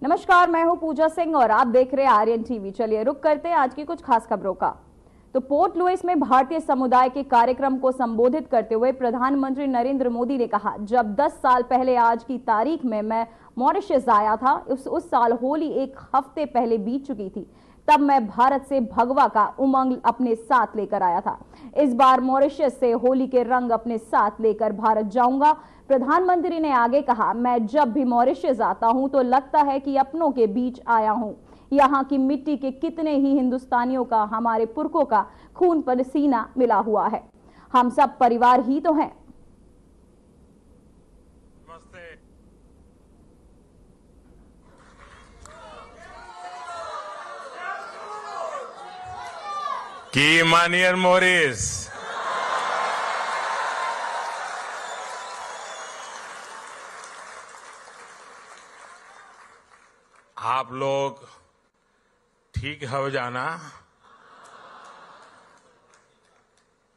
नमस्कार, मैं हूं पूजा सिंह और आप देख रहे हैं आर्यन टीवी। चलिए रुक करते हैं आज की कुछ खास खबरों का। तो पोर्ट लुइस में भारतीय समुदाय के कार्यक्रम को संबोधित करते हुए प्रधानमंत्री नरेंद्र मोदी ने कहा, जब 10 साल पहले आज की तारीख में मैं मॉरिशस आया था, उस साल होली एक हफ्ते पहले बीत चुकी थी। तब मैं भारत से भगवा का उमंग अपने साथ लेकर आया था। इस बार मॉरिशस से होली के रंग अपने साथ लेकर भारत जाऊंगा। प्रधानमंत्री ने आगे कहा, मैं जब भी मॉरिशस आता हूं तो लगता है कि अपनों के बीच आया हूं। यहाँ की मिट्टी के कितने ही हिंदुस्तानियों का, हमारे पुरखों का खून पसीना मिला हुआ है। हम सब परिवार ही तो हैं। की मानियर मोरिस, आप लोग ठीक हो जाना।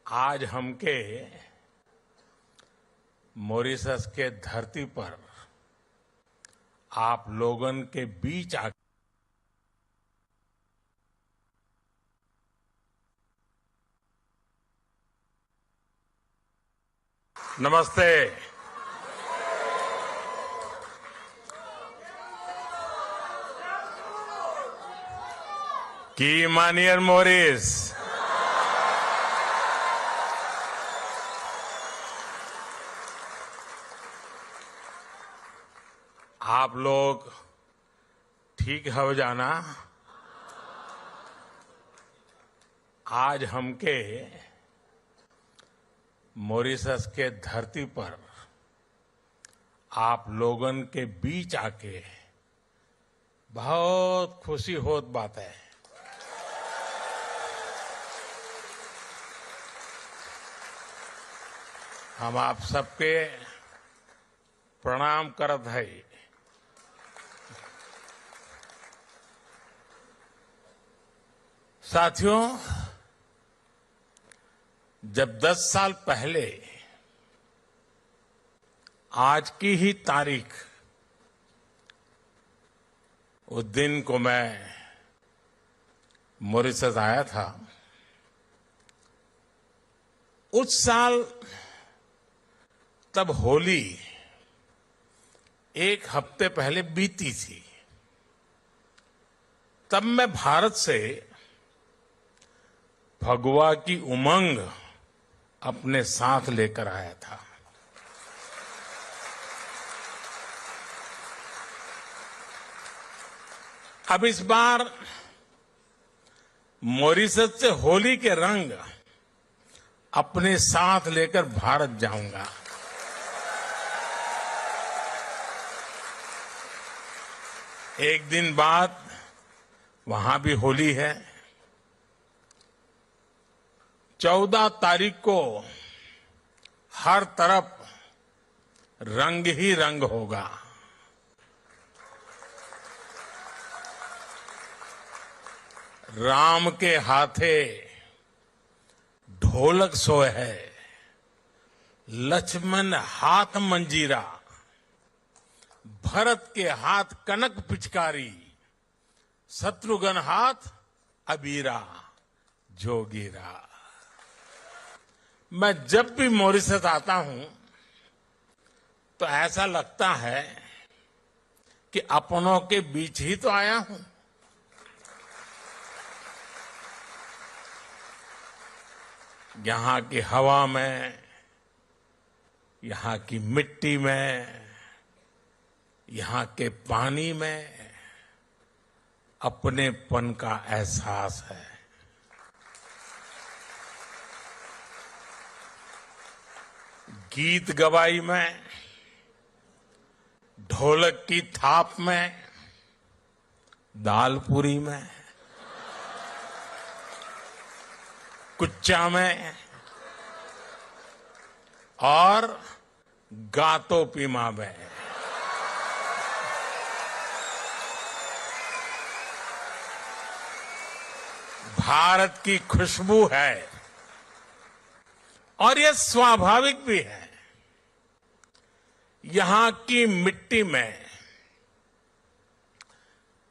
आज हमके मॉरिशस के धरती पर आप लोगन के बीच आ नमस्ते। की मानियर मोरिस, आप लोग ठीक हो जाना। आज हमके मॉरिशस के धरती पर आप लोगन के बीच आके बहुत खुशी होत बात है। हम आप सबके प्रणाम करत है। साथियों, जब 10 साल पहले आज की ही तारीख, उस दिन को मैं मॉरिशस आया था, उस साल तब होली एक हफ्ते पहले बीती थी। तब मैं भारत से भगवा की उमंग अपने साथ लेकर आया था। अब इस बार मॉरिशस से होली के रंग अपने साथ लेकर भारत जाऊंगा। एक दिन बाद वहां भी होली है। 14 तारीख को हर तरफ रंग ही रंग होगा। राम के हाथे ढोलक सोए है, लक्ष्मण हाथ मंजीरा, भरत के हाथ कनक पिचकारी, शत्रुघ्न हाथ अबीरा जोगीरा। मैं जब भी मॉरिशस आता हूं तो ऐसा लगता है कि अपनों के बीच ही तो आया हूं। यहां की हवा में, यहां की मिट्टी में, यहां के पानी में अपनेपन का एहसास है। गीत गवाई में, ढोलक की थाप में, दालपूरी में, कुच्चा में और गातो पीमा में। भारत की खुशबू है और यह स्वाभाविक भी है। यहां की मिट्टी में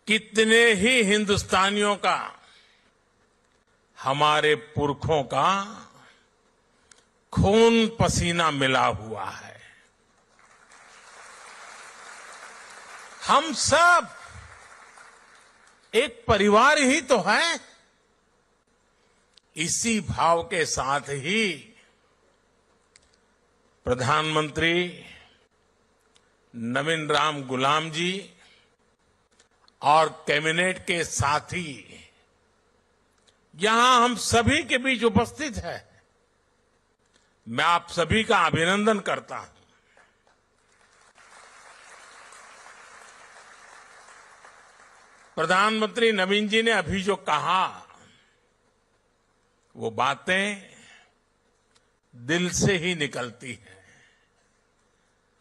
कितने ही हिंदुस्तानियों का, हमारे पुरखों का खून पसीना मिला हुआ है। हम सब एक परिवार ही तो हैं। इसी भाव के साथ ही प्रधानमंत्री नवीन राम गुलाम जी और कैबिनेट के साथी यहां हम सभी के बीच उपस्थित है। मैं आप सभी का अभिनंदन करता हूं। प्रधानमंत्री नवीन जी ने अभी जो कहा, वो बातें दिल से ही निकलती हैं।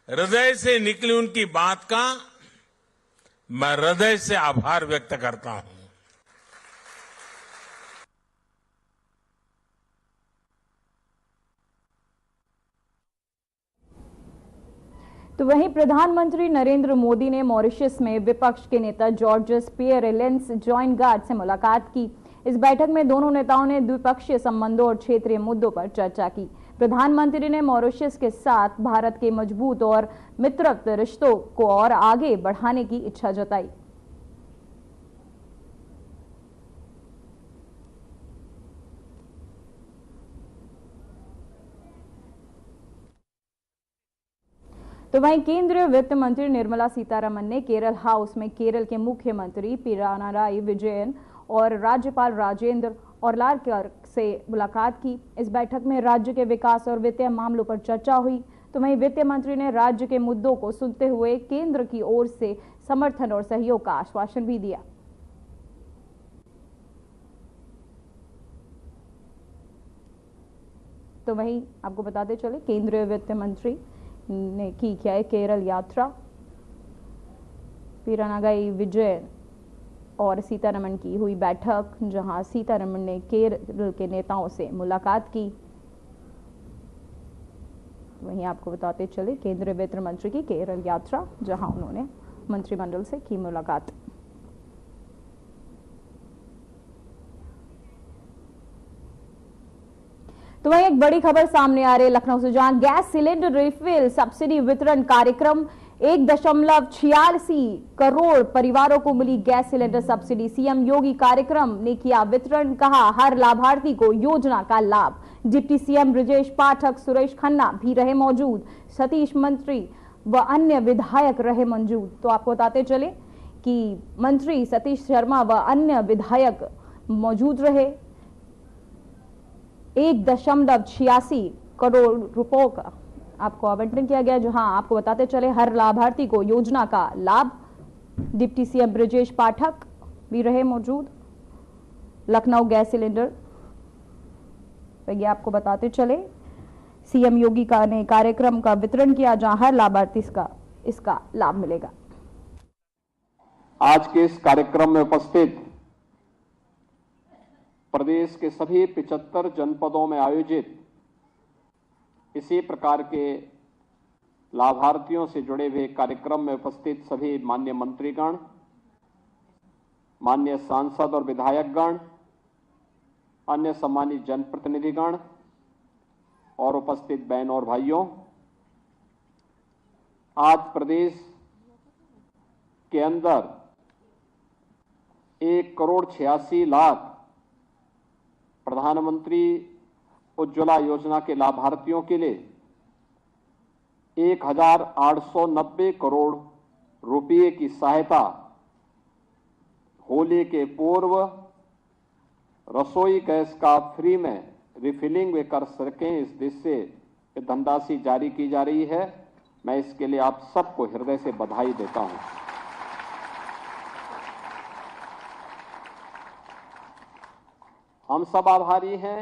हृदय से निकली उनकी बात का मैं हृदय से आभार व्यक्त करता हूं। तो वहीं प्रधानमंत्री नरेंद्र मोदी ने मॉरिशस में विपक्ष के नेता जॉर्जस पियरेलेंस जॉइनगार्ड से मुलाकात की। इस बैठक में दोनों नेताओं ने द्विपक्षीय संबंधों और क्षेत्रीय मुद्दों पर चर्चा की। प्रधानमंत्री ने मॉरिशस के साथ भारत के मजबूत और मित्रवत रिश्तों को और आगे बढ़ाने की इच्छा जताई। तो वहीं केंद्रीय वित्त मंत्री निर्मला सीतारमण ने केरल हाउस में केरल के मुख्यमंत्री पिनाराई विजयन और राज्यपाल राजेंद्र ओलारकर से मुलाकात की। इस बैठक में राज्य के विकास और वित्तीय मामलों पर चर्चा हुई। तो वहीं वित्त मंत्री ने राज्य के मुद्दों को सुनते हुए केंद्र की ओर से समर्थन और सहयोग का आश्वासन भी दिया। तो वहीं आपको बताते चले, केंद्रीय वित्त मंत्री ने की क्या है केरल यात्रा। पिनाराई विजयन और सीतारमण की हुई बैठक, जहां सीतारमण ने केरल के नेताओं से मुलाकात की। वहीं आपको बताते चले, केंद्रीय वित्त मंत्री की केरल यात्रा, जहां उन्होंने मंत्रिमंडल से की मुलाकात। तो वहीं एक बड़ी खबर सामने आ रही है लखनऊ से, जहां गैस सिलेंडर रिफिल सब्सिडी वितरण कार्यक्रम 1.86 करोड़ परिवारों को मिली गैस सिलेंडर सब्सिडी। सीएम योगी कार्यक्रम ने किया वितरण, कहा हर लाभार्थी को योजना का लाभ। डिप्टी सीएम ब्रजेश पाठक, सुरेश खन्ना भी रहे मौजूद। सतीश मंत्री व अन्य विधायक रहे मौजूद। तो आपको बताते चले कि मंत्री सतीश शर्मा व अन्य विधायक मौजूद रहे। 1.86 करोड़ रुपयों का आपको आवंटन किया गया, जहां आपको बताते चले हर लाभार्थी को योजना का लाभ। डिप्टी सीएम ब्रजेश पाठक भी रहे मौजूद। लखनऊ गैस सिलेंडर ये आपको बताते चले सीएम योगी का ने कार्यक्रम का वितरण किया, जहां हर लाभार्थी इसका लाभ मिलेगा। आज के इस कार्यक्रम में उपस्थित प्रदेश के सभी 75 जनपदों में आयोजित इसी प्रकार के लाभार्थियों से जुड़े हुए कार्यक्रम में उपस्थित सभी माननीय मंत्रीगण, माननीय सांसद और विधायकगण, अन्य सम्मानित जनप्रतिनिधिगण और उपस्थित बहनों और भाइयों, आज प्रदेश के अंदर 1,86,00,000 प्रधानमंत्री उज्ज्वला योजना के लाभार्थियों के लिए 1,890 करोड़ रुपये की सहायता होली के पूर्व रसोई गैस का फ्री में रिफिलिंग वे कर सकें, इस दिशा से धनराशि जारी की जा रही है। मैं इसके लिए आप सबको हृदय से बधाई देता हूं। हम सब आभारी हैं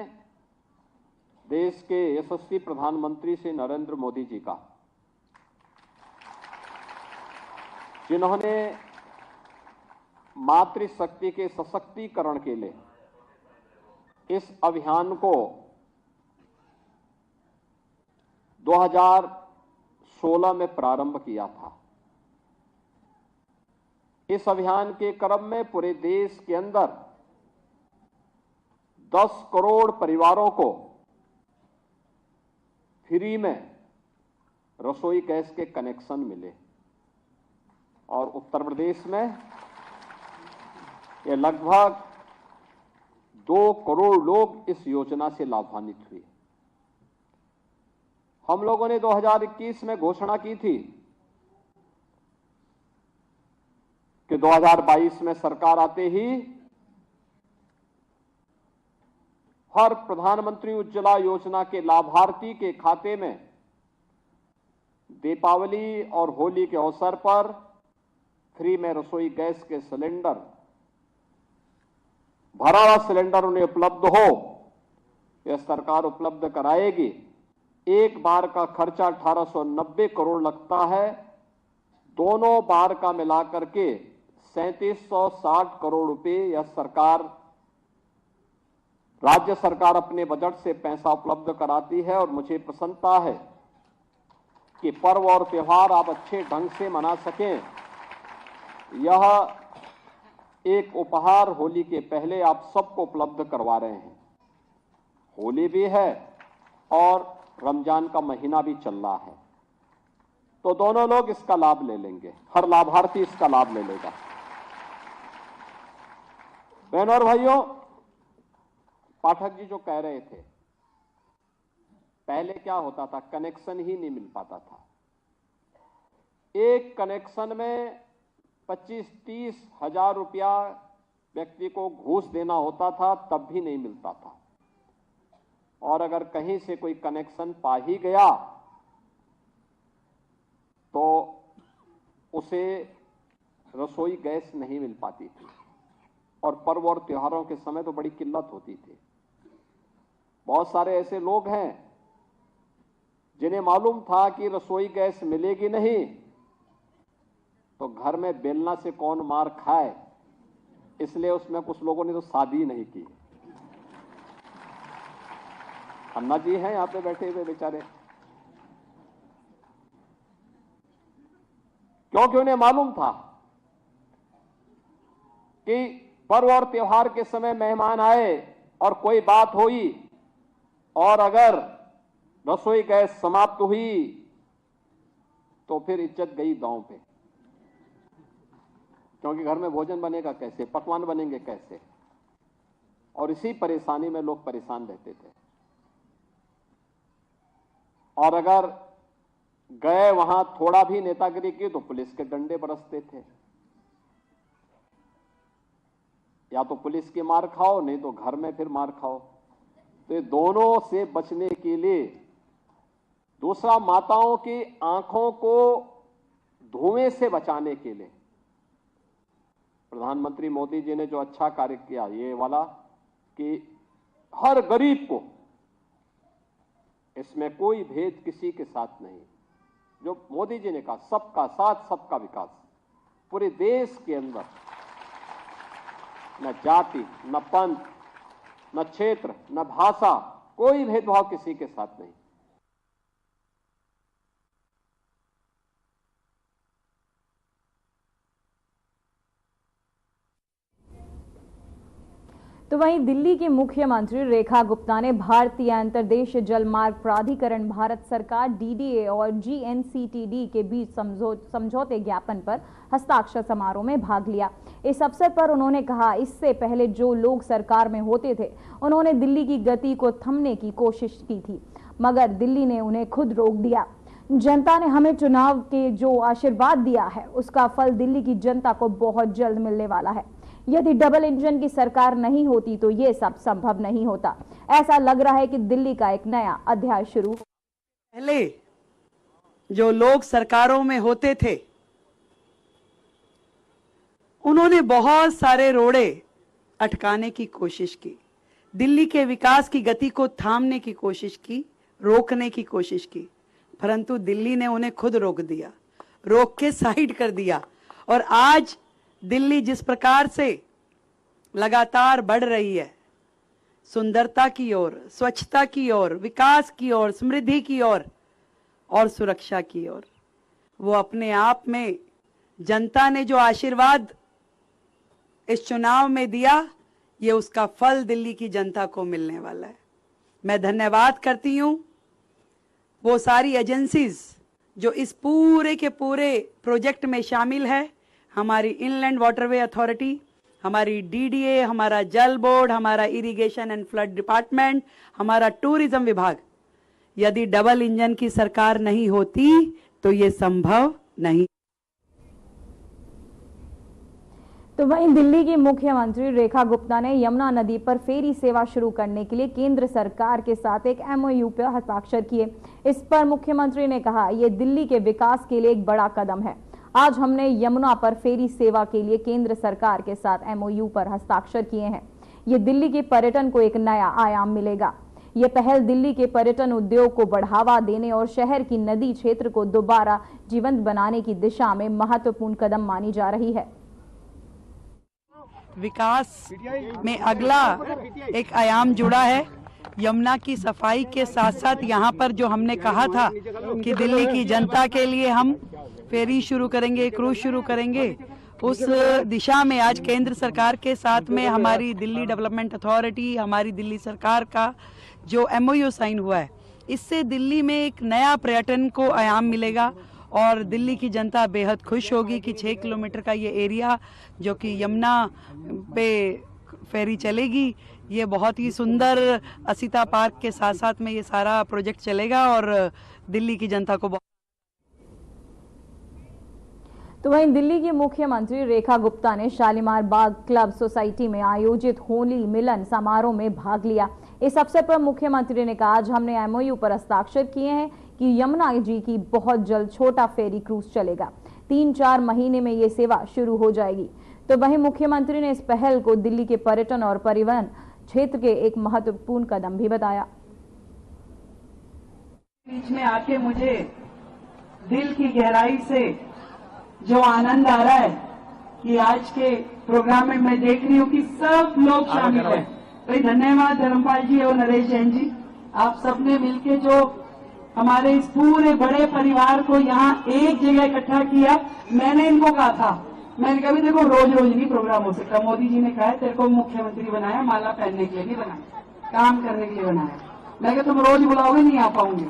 देश के यशस्वी प्रधानमंत्री श्री नरेंद्र मोदी जी का, जिन्होंने मातृशक्ति के सशक्तिकरण के लिए इस अभियान को 2016 में प्रारंभ किया था। इस अभियान के क्रम में पूरे देश के अंदर 10 करोड़ परिवारों को फ्री में रसोई गैस के कनेक्शन मिले और उत्तर प्रदेश में ये लगभग 2 करोड़ लोग इस योजना से लाभान्वित हुए। हम लोगों ने 2021 में घोषणा की थी कि 2022 में सरकार आते ही हर प्रधानमंत्री उज्ज्वला योजना के लाभार्थी के खाते में दीपावली और होली के अवसर पर फ्री में रसोई गैस के सिलेंडर, भरा हुआ सिलेंडर उन्हें उपलब्ध हो, यह सरकार उपलब्ध कराएगी। एक बार का खर्चा 1890 करोड़ लगता है, दोनों बार का मिलाकर के 3760 करोड़ रुपए यह सरकार, राज्य सरकार अपने बजट से पैसा उपलब्ध कराती है। और मुझे प्रसन्नता है कि पर्व और त्योहार आप अच्छे ढंग से मना सकें। यह एक उपहार होली के पहले आप सबको उपलब्ध करवा रहे हैं। होली भी है और रमजान का महीना भी चल रहा है, तो दोनों लोग इसका लाभ ले लेंगे, हर लाभार्थी इसका लाभ ले लेगा। बहनों और भाइयों, पाठक जी जो कह रहे थे, पहले क्या होता था, कनेक्शन ही नहीं मिल पाता था। एक कनेक्शन में 25-30 हजार रुपया व्यक्ति को घूस देना होता था, तब भी नहीं मिलता था। और अगर कहीं से कोई कनेक्शन पा ही गया तो उसे रसोई गैस नहीं मिल पाती थी। और पर्व और त्योहारों के समय तो बड़ी किल्लत होती थी। बहुत सारे ऐसे लोग हैं जिन्हें मालूम था कि रसोई गैस मिलेगी नहीं, तो घर में बेलना से कौन मार खाए, इसलिए उसमें कुछ लोगों ने तो शादी नहीं की। अन्ना जी हैं यहां पे बैठे हुए बेचारे, क्योंकि उन्हें मालूम था कि पर्व और त्योहार के समय मेहमान आए और कोई बात हुई और अगर रसोई गैस समाप्त हुई तो फिर इज्जत गई दांव पे, क्योंकि घर में भोजन बनेगा कैसे, पकवान बनेंगे कैसे। और इसी परेशानी में लोग परेशान रहते थे। और अगर गए वहां थोड़ा भी नेतागिरी की तो पुलिस के डंडे बरसते थे। या तो पुलिस की मार खाओ, नहीं तो घर में फिर मार खाओ। तो ये दोनों से बचने के लिए, दूसरा माताओं की आंखों को धुएं से बचाने के लिए प्रधानमंत्री मोदी जी ने जो अच्छा कार्य किया ये वाला कि हर गरीब को, इसमें कोई भेद किसी के साथ नहीं, जो मोदी जी ने कहा सबका साथ सबका विकास, पूरे देश के अंदर न जाति, न पंथ, न क्षेत्र, न भाषा, कोई भेदभाव किसी के साथ नहीं। तो वहीं दिल्ली की मुख्यमंत्री रेखा गुप्ता ने भारतीय अंतर्देश जलमार्ग प्राधिकरण, भारत सरकार, डीडीए और जीएनसीटीडी के बीच समझौते ज्ञापन पर हस्ताक्षर समारोह में भाग लिया। इस अवसर पर उन्होंने कहा, इससे पहले जो लोग सरकार में होते थे उन्होंने दिल्ली की गति को थमने की कोशिश की थी, मगर दिल्ली ने उन्हें खुद रोक दिया। जनता ने हमें चुनाव के जो आशीर्वाद दिया है उसका फल दिल्ली की जनता को बहुत जल्द मिलने वाला है। यदि डबल इंजन की सरकार नहीं होती तो ये सब संभव नहीं होता। ऐसा लग रहा है कि दिल्ली का एक नया अध्याय शुरू। पहले जो लोग सरकारों में होते थे उन्होंने बहुत सारे रोड़े अटकाने की कोशिश की, दिल्ली के विकास की गति को थामने की कोशिश की, रोकने की कोशिश की, परंतु दिल्ली ने उन्हें खुद रोक दिया, रोक के साइड कर दिया। और आज दिल्ली जिस प्रकार से लगातार बढ़ रही है, सुंदरता की ओर, स्वच्छता की ओर, विकास की ओर, समृद्धि की ओर और सुरक्षा की ओर, वो अपने आप में जनता ने जो आशीर्वाद इस चुनाव में दिया, ये उसका फल दिल्ली की जनता को मिलने वाला है। मैं धन्यवाद करती हूं वो सारी एजेंसीज जो इस पूरे के पूरे प्रोजेक्ट में शामिल है। हमारी इनलैंड वाटरवे अथॉरिटी, हमारी डीडीए, हमारा जल बोर्ड, हमारा इरिगेशन एंड फ्लड डिपार्टमेंट, हमारा टूरिज्म विभाग। यदि डबल इंजन की सरकार नहीं होती तो ये संभव नहीं। तो वहीं दिल्ली की मुख्यमंत्री रेखा गुप्ता ने यमुना नदी पर फेरी सेवा शुरू करने के लिए केंद्र सरकार के साथ एक एमओयू पर हस्ताक्षर किए। इस पर मुख्यमंत्री ने कहा, ये दिल्ली के विकास के लिए एक बड़ा कदम है। आज हमने यमुना पर फेरी सेवा के लिए केंद्र सरकार के साथ एमओयू पर हस्ताक्षर किए हैं। ये दिल्ली के पर्यटन को एक नया आयाम मिलेगा। ये पहल दिल्ली के पर्यटन उद्योग को बढ़ावा देने और शहर की नदी क्षेत्र को दोबारा जीवंत बनाने की दिशा में महत्वपूर्ण कदम मानी जा रही है। विकास में अगला एक आयाम जुड़ा है। यमुना की सफाई के साथ साथ यहाँ पर जो हमने कहा था कि दिल्ली की जनता के लिए हम फेरी शुरू करेंगे, क्रूज शुरू करेंगे, उस दिशा में आज केंद्र सरकार के साथ में हमारी दिल्ली डेवलपमेंट अथॉरिटी, हमारी दिल्ली सरकार का जो एमओयू साइन हुआ है, इससे दिल्ली में एक नया पर्यटन को आयाम मिलेगा और दिल्ली की जनता बेहद खुश होगी कि 6 किलोमीटर का ये एरिया जो कि यमुना पे फेरी चलेगी, ये बहुत ही सुंदर असीता पार्क के साथ साथ में ये सारा प्रोजेक्ट चलेगा और दिल्ली की जनता को तो वहीं दिल्ली की मुख्यमंत्री रेखा गुप्ता ने शालीमार बाग क्लब सोसाइटी में आयोजित होली मिलन समारोह में भाग लिया। इस अवसर पर मुख्यमंत्री ने कहा, आज हमने एमओयू पर हस्ताक्षर किए हैं कि यमुना जी की बहुत जल्द छोटा फेरी क्रूज चलेगा। 3-4 महीने में ये सेवा शुरू हो जाएगी। तो वहीं मुख्यमंत्री ने इस पहल को दिल्ली के पर्यटन और परिवहन क्षेत्र के एक महत्वपूर्ण कदम भी बताया। बीच में आके मुझे दिल की गहराई से जो आनंद आ रहा है कि आज के प्रोग्राम में मैं देख रही हूँ कि सब लोग शामिल हैं। तो धन्यवाद धर्मपाल जी और नरेश जैन जी, आप सबने मिलके जो हमारे इस पूरे बड़े परिवार को यहाँ एक जगह इकट्ठा किया। मैंने इनको कहा था, मैंने कहा भी देखो रोज रोज नहीं प्रोग्राम हो सकता। मोदी जी ने कहा तेरे को मुख्यमंत्री बनाया, माला पहनने के लिए नहीं बनाया, काम करने के लिए बनाया। मैं कहा तुम रोज बुलाओगे नहीं आ पाऊंगी।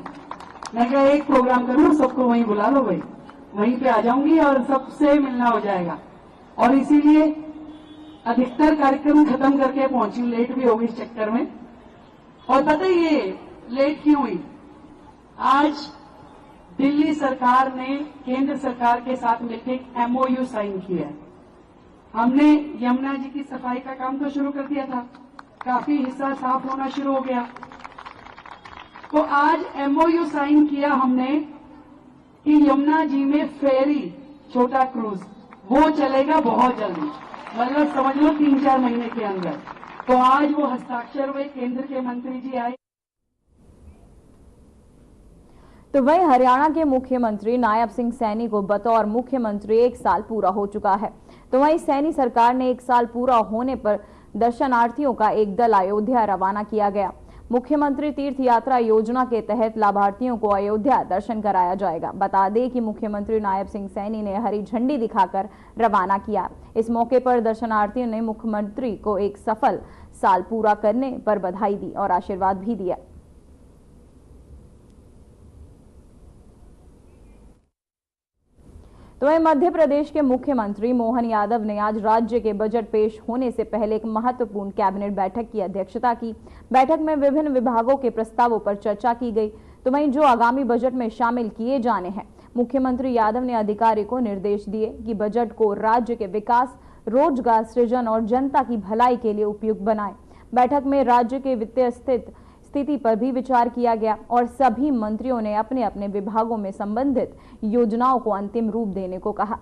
मैं कहा एक प्रोग्राम करूँ, सबको वहीं बुला लो भाई, वहीं पे आ जाऊंगी और सबसे मिलना हो जाएगा। और इसीलिए अधिकतर कार्यक्रम खत्म करके पहुंची, लेट भी होगी इस चक्कर में। और पता है ये लेट क्यों हुई? आज दिल्ली सरकार ने केंद्र सरकार के साथ मिलकर एमओयू साइन किया है। हमने यमुना जी की सफाई का काम तो शुरू कर दिया था, काफी हिस्सा साफ होना शुरू हो गया। तो आज एमओयू साइन किया हमने कि यमुना जी में फेरी छोटा क्रूज वो चलेगा बहुत जल्दी, मतलब समझ लो 3-4 महीने के अंदर। तो आज वो हस्ताक्षर हुए, केंद्र के मंत्री जी आए। तो वहीं हरियाणा के मुख्यमंत्री नायब सिंह सैनी को बतौर मुख्यमंत्री 1 साल पूरा हो चुका है। तो वहीं सैनी सरकार ने 1 साल पूरा होने पर दर्शनार्थियों का एक दल अयोध्या रवाना किया गया। मुख्यमंत्री तीर्थ यात्रा योजना के तहत लाभार्थियों को अयोध्या दर्शन कराया जाएगा। बता दें कि मुख्यमंत्री नायब सिंह सैनी ने हरी झंडी दिखाकर रवाना किया। इस मौके पर दर्शनार्थियों ने मुख्यमंत्री को एक सफल साल पूरा करने पर बधाई दी और आशीर्वाद भी दिया। तो वहीं मध्य प्रदेश के मुख्यमंत्री मोहन यादव ने आज राज्य के बजट पेश होने से पहले एक महत्वपूर्ण कैबिनेट बैठक की अध्यक्षता की। बैठक में विभिन्न विभागों के प्रस्तावों पर चर्चा की गई। तो वहीं जो आगामी बजट में शामिल किए जाने हैं, मुख्यमंत्री यादव ने अधिकारी को निर्देश दिए कि बजट को राज्य के विकास, रोजगार सृजन और जनता की भलाई के लिए उपयुक्त बनाएं। बैठक में राज्य के वित्तीय स्थिति पर भी विचार किया गया और सभी मंत्रियों ने अपने अपने विभागों में संबंधित योजनाओं को अंतिम रूप देने को कहा।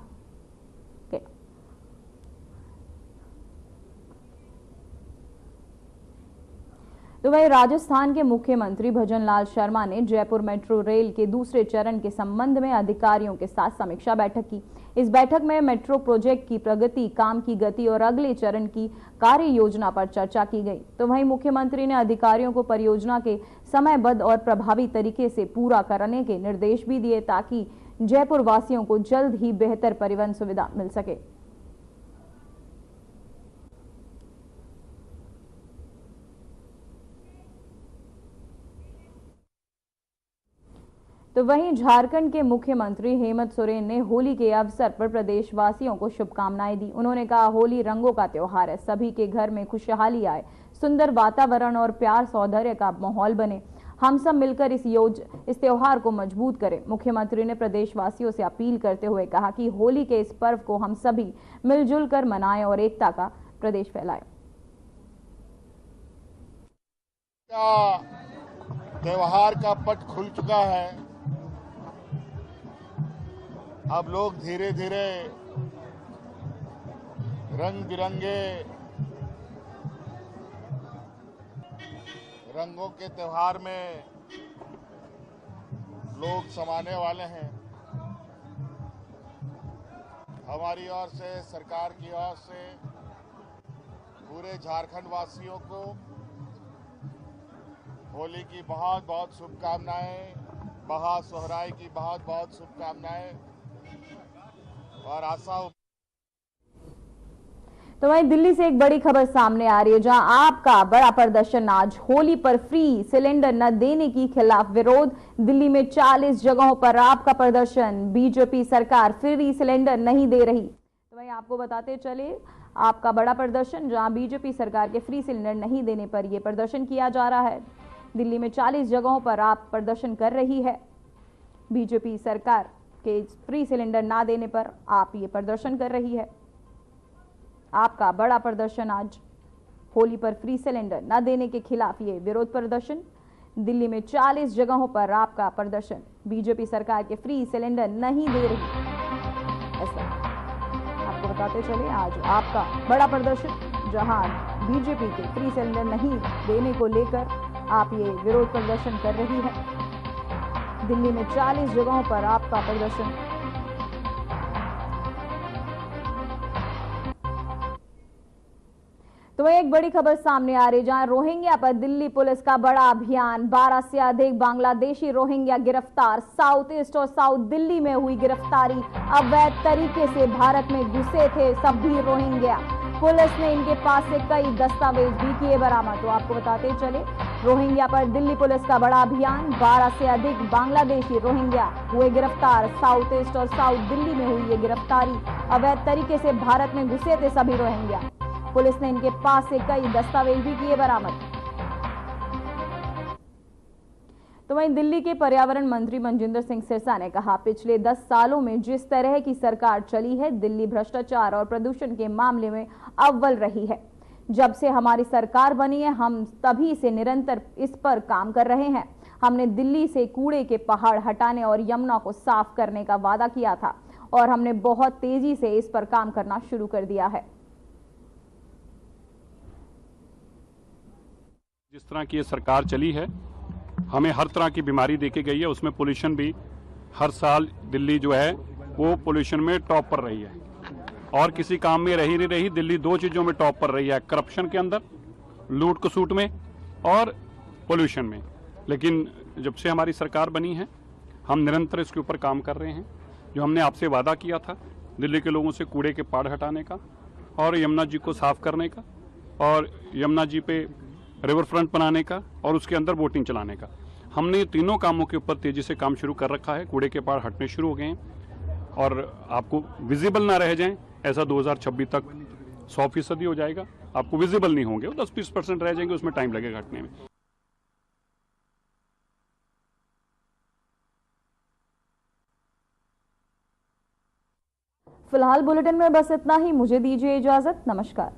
तो वहीं राजस्थान के मुख्यमंत्री भजनलाल शर्मा ने जयपुर मेट्रो रेल के दूसरे चरण के संबंध में अधिकारियों के साथ समीक्षा बैठक की। इस बैठक में मेट्रो प्रोजेक्ट की प्रगति, काम की गति और अगले चरण की कार्य योजना पर चर्चा की गई। तो वहीं मुख्यमंत्री ने अधिकारियों को परियोजना के समयबद्ध और प्रभावी तरीके से पूरा करने के निर्देश भी दिए ताकि जयपुर वासियों को जल्द ही बेहतर परिवहन सुविधा मिल सके। तो वहीं झारखंड के मुख्यमंत्री हेमंत सोरेन ने होली के अवसर पर प्रदेशवासियों को शुभकामनाएं दी। उन्होंने कहा, होली रंगों का त्योहार है, सभी के घर में खुशहाली आए, सुंदर वातावरण और प्यार सौंदर्य का माहौल बने। हम सब मिलकर इस त्योहार को मजबूत करें। मुख्यमंत्री ने प्रदेशवासियों से अपील करते हुए कहा कि होली के इस पर्व को हम सभी मिलजुल कर मनाएं और एकता का प्रदेश फैलाएं। त्योहार का पट खुल चुका है। अब लोग धीरे धीरे रंग बिरंगे रंगों के त्योहार में लोग समाने वाले हैं। हमारी ओर से, सरकार की ओर से पूरे झारखंड वासियों को होली की बहुत बहुत शुभकामनाएं, महासोहराय की बहुत बहुत शुभकामनाएं और आशा। तो वहीं दिल्ली से एक बड़ी खबर सामने आ रही है, जहां आपका बड़ा प्रदर्शन। आज होली पर फ्री सिलेंडर न देने के खिलाफ विरोध। दिल्ली में 40 जगहों पर आपका प्रदर्शन। बीजेपी सरकार फ्री सिलेंडर नहीं दे रही। तो वहीं आपको बताते चले, आपका बड़ा प्रदर्शन, जहां बीजेपी सरकार के फ्री सिलेंडर नहीं देने पर यह प्रदर्शन किया जा रहा है। दिल्ली में 40 जगहों पर आप प्रदर्शन कर रही है। बीजेपी सरकार के फ्री सिलेंडर ना देने पर आप ये प्रदर्शन कर रही है। आपका बड़ा प्रदर्शन आज होली पर फ्री सिलेंडर न देने के खिलाफ ये विरोध प्रदर्शन। दिल्ली में 40 जगहों पर आपका प्रदर्शन। बीजेपी सरकार के फ्री सिलेंडर नहीं दे रही, ऐसा आपको बताते चले। आज आपका बड़ा प्रदर्शन, जहां बीजेपी के फ्री सिलेंडर नहीं देने को लेकर आप ये विरोध प्रदर्शन कर रही है। दिल्ली में 40 जगहों पर आपका प्रदर्शन। तो एक बड़ी खबर सामने आ रही है, जहां रोहिंग्या पर दिल्ली पुलिस का बड़ा अभियान। 12 से अधिक बांग्लादेशी रोहिंग्या गिरफ्तार। साउथ ईस्ट और साउथ दिल्ली में हुई गिरफ्तारी। अवैध तरीके से भारत में घुसे थे सभी रोहिंग्या। पुलिस ने इनके पास से कई दस्तावेज भी किए बरामद। तो आपको बताते चले, रोहिंग्या पर दिल्ली पुलिस का बड़ा अभियान। 12 से अधिक बांग्लादेशी रोहिंग्या हुए गिरफ्तार। साउथ ईस्ट और साउथ दिल्ली में हुई ये गिरफ्तारी। अवैध तरीके से भारत में घुसे थे सभी रोहिंग्या। पुलिस ने इनके पास से कई दस्तावेज भी किए बरामद। तो वहीं दिल्ली के पर्यावरण मंत्री मनजिंदर सिंह सिरसा ने कहा, पिछले 10 सालों में जिस तरह की सरकार चली है, दिल्ली भ्रष्टाचार और प्रदूषण के मामले में अव्वल रही है। जब से हमारी सरकार बनी है, हम तभी से निरंतर इस पर काम कर रहे हैं। हमने दिल्ली से कूड़े के पहाड़ हटाने और यमुना को साफ करने का वादा किया था और हमने बहुत तेजी से इस पर काम करना शुरू कर दिया है। जिस तरह की ये सरकार चली है, हमें हर तरह की बीमारी देखी गई है। उसमें पोल्यूशन भी हर साल दिल्ली जो है वो पोल्यूशन में टॉप पर रही है और किसी काम में रही नहीं रही। दिल्ली 2 चीज़ों में टॉप पर रही है, करप्शन के अंदर, लूट खसूट में और पोल्यूशन में। लेकिन जब से हमारी सरकार बनी है, हम निरंतर इसके ऊपर काम कर रहे हैं। जो हमने आपसे वादा किया था दिल्ली के लोगों से कूड़े के पहाड़ हटाने का और यमुना जी को साफ करने का और यमुना जी पे रिवर फ्रंट बनाने का और उसके अंदर बोटिंग चलाने का, हमने ये तीनों कामों के ऊपर तेजी से काम शुरू कर रखा है। कूड़े के पहाड़ हटने शुरू हो गए हैं और आपको विजिबल ना रह जाएं, ऐसा 2026 तक 100% हो जाएगा। आपको विजिबल नहीं होंगे, वो 10-20% रह जाएंगे, उसमें टाइम लगेगा हटने में। फिलहाल बुलेटिन में बस इतना ही। मुझे दीजिए इजाजत। नमस्कार।